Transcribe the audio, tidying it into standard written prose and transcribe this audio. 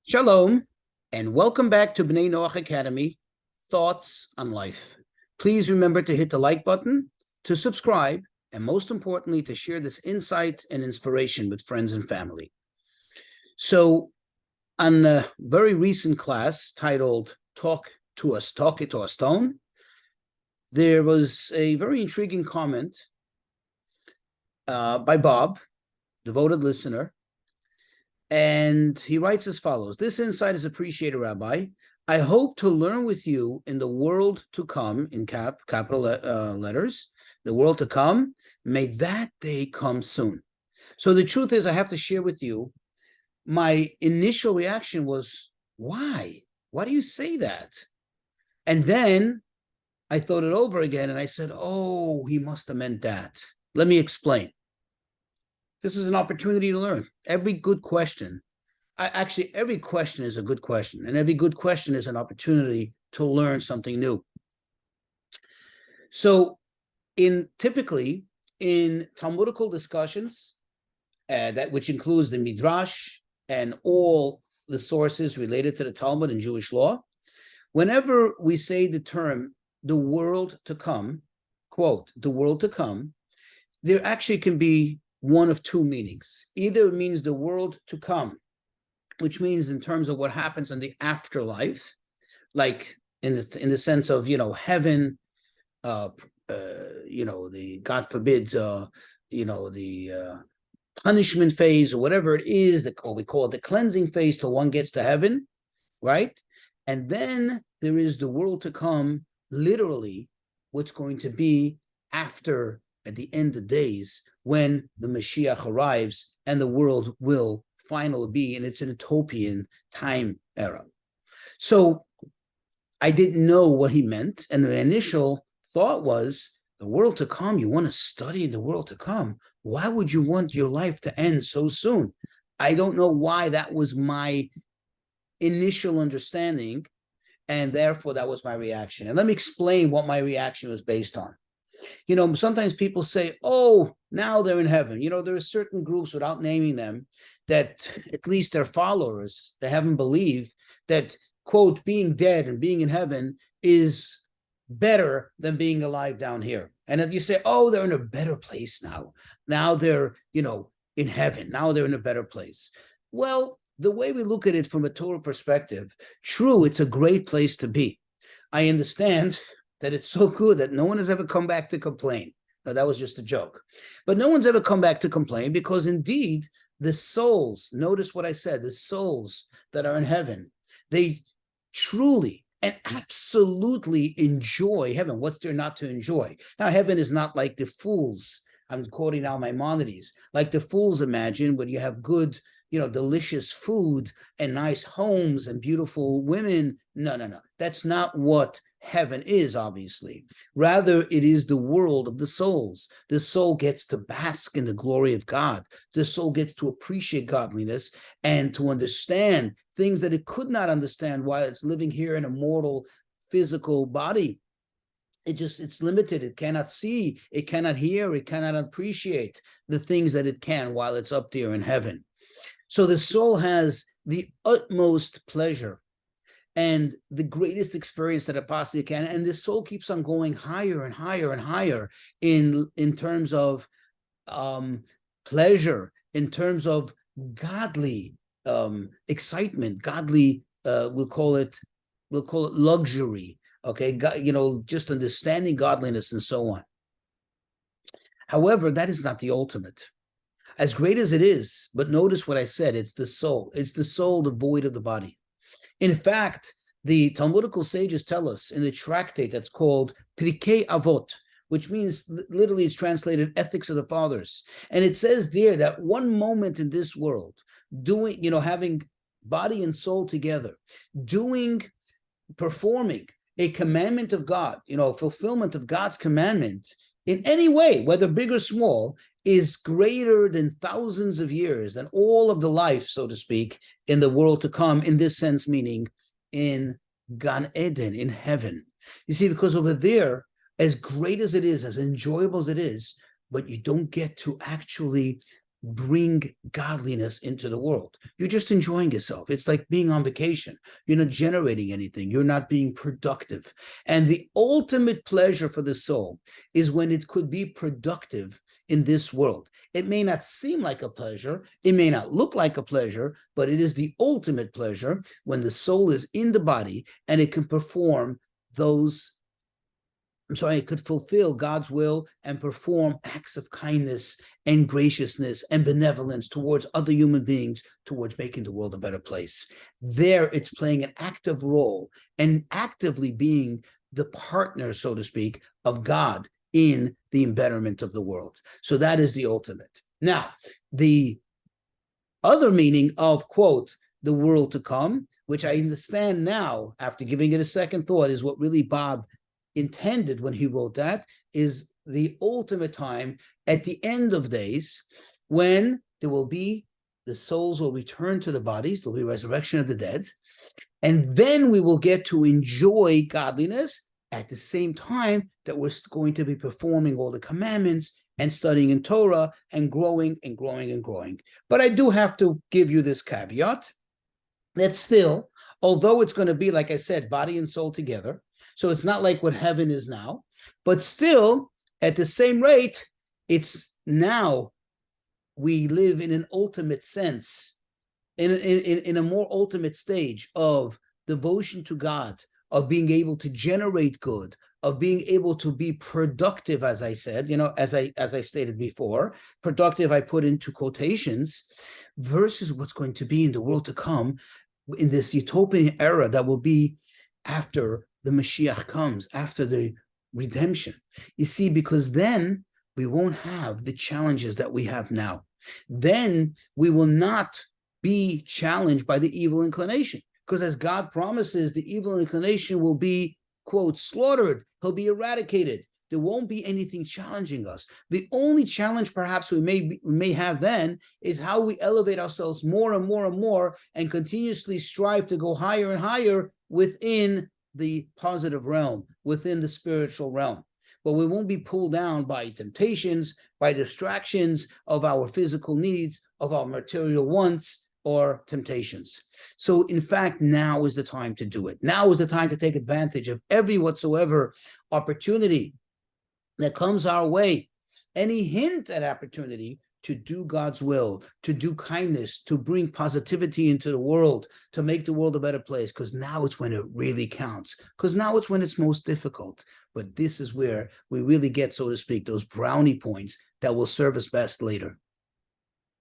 Shalom, and welcome back to B'nai Noach Academy, Thoughts on Life. Please remember to hit the like button, to subscribe, and most importantly, to share this insight and inspiration with friends and family. So, on a very recent class titled Talk It to a Stone, there was a very intriguing comment by Bob, devoted listener. And he writes as follows: "This insight is appreciated, Rabbi. I hope to learn with you in the world to come," in capital letters, the world to come. May that day come soon. So the truth is, I have to share with you, my initial reaction was, why? Why do you say that? And then I thought it over again and I said, oh, he must have meant that. Let me explain. This is an opportunity to learn. Every good question, every question is a good question, and every good question is an opportunity to learn something new. So, typically in Talmudical discussions, which includes the Midrash and all the sources related to the Talmud and Jewish law, whenever we say the term "the world to come," quote, "the world to come," there actually can be one of two meanings. Either it means the world to come, which means in terms of what happens in the afterlife, like in the sense of, heaven, the God forbid, the punishment phase or whatever it is, or we call it the cleansing phase till one gets to heaven, right? And then there is the world to come, literally what's going to be after, at the end of days, when the Mashiach arrives and the world will finally be in its utopian time era. So I didn't know what he meant. And the initial thought was, the world to come, you want to study the world to come. Why would you want your life to end so soon? I don't know why that was my initial understanding. And therefore, that was my reaction. And let me explain what my reaction was based on. Sometimes people say, oh, now they're in heaven. There are certain groups, without naming them, that at least their followers, they haven't believed that, quote, being dead and being in heaven is better than being alive down here. And if you say, oh, they're in a better place now. Now they're, in heaven. Now they're in a better place. Well, the way we look at it from a Torah perspective, true, it's a great place to be. I understand that it's so good that no one has ever come back to complain. Now, that was just a joke. But no one's ever come back to complain, because indeed, the souls, notice what I said, the souls that are in heaven, they truly and absolutely enjoy heaven. What's there not to enjoy? Now, heaven is not like the fools, I'm quoting now Maimonides, like the fools imagine, when you have good, delicious food and nice homes and beautiful women. No. That's not what heaven is, obviously. Rather, it is the world of the souls. The soul gets to bask in the glory of God. The soul gets to appreciate godliness and to understand things that it could not understand while it's living here in a mortal physical body. It's limited. It cannot see, it cannot hear, it cannot appreciate the things that it can while it's up there in heaven. So the soul has the utmost pleasure and the greatest experience that it possibly can. And the soul keeps on going higher and higher and higher in terms of pleasure, in terms of godly excitement, godly, we'll call it luxury. Okay, just understanding godliness and so on. However, that is not the ultimate. As great as it is, but notice what I said, it's the soul. It's the soul devoid of the body. In fact, the Talmudical sages tell us in the tractate that's called Pirkei Avot, which means, literally it's translated Ethics of the Fathers. And it says there that one moment in this world, having body and soul together, performing a commandment of God, fulfillment of God's commandment in any way, whether big or small, is greater than thousands of years, than all of the life, so to speak, in the world to come, in this sense, meaning in Gan Eden, in heaven. You see, because over there, as great as it is, as enjoyable as it is, but you don't get to actually bring godliness into the world. You're just enjoying yourself. It's like being on vacation. You're not generating anything. You're not being productive. And the ultimate pleasure for the soul is when it could be productive in this world. It may not seem like a pleasure. It may not look like a pleasure, but it is the ultimate pleasure when the soul is in the body and it can perform it could fulfill God's will and perform acts of kindness and graciousness and benevolence towards other human beings, towards making the world a better place. There, it's playing an active role and actively being the partner, so to speak, of God in the betterment of the world. So that is the ultimate. Now, the other meaning of, quote, the world to come, which I understand now, after giving it a second thought, is what really Bob intended when he wrote that, is the ultimate time at the end of days when there will be, the souls will return to the bodies, there'll be resurrection of the dead, and then we will get to enjoy godliness at the same time that we're going to be performing all the commandments and studying in Torah and growing and growing and growing. But I do have to give you this caveat that still, although it's going to be, like I said, body and soul together, so it's not like what heaven is now, but still, at the same rate, it's now we live in an ultimate sense, in a more ultimate stage of devotion to God, of being able to generate good, of being able to be productive, as I said, as I stated before, productive I put into quotations, versus what's going to be in the world to come, in this utopian era that will be after the Mashiach comes, after the redemption. You see, because then we won't have the challenges that we have now. Then we will not be challenged by the evil inclination, because as God promises, the evil inclination will be, quote, slaughtered. He'll be eradicated. There won't be anything challenging us. The only challenge perhaps we may have then is how we elevate ourselves more and more and more and continuously strive to go higher and higher within the positive realm, within the spiritual realm. But we won't be pulled down by temptations, by distractions of our physical needs, of our material wants or temptations. So in fact, now is the time to do it. Now is the time to take advantage of every whatsoever opportunity that comes our way. Any hint at opportunity to do God's will, to do kindness, to bring positivity into the world, to make the world a better place, because now it's when it really counts, because now it's when it's most difficult. But this is where we really get, so to speak, those brownie points that will serve us best later.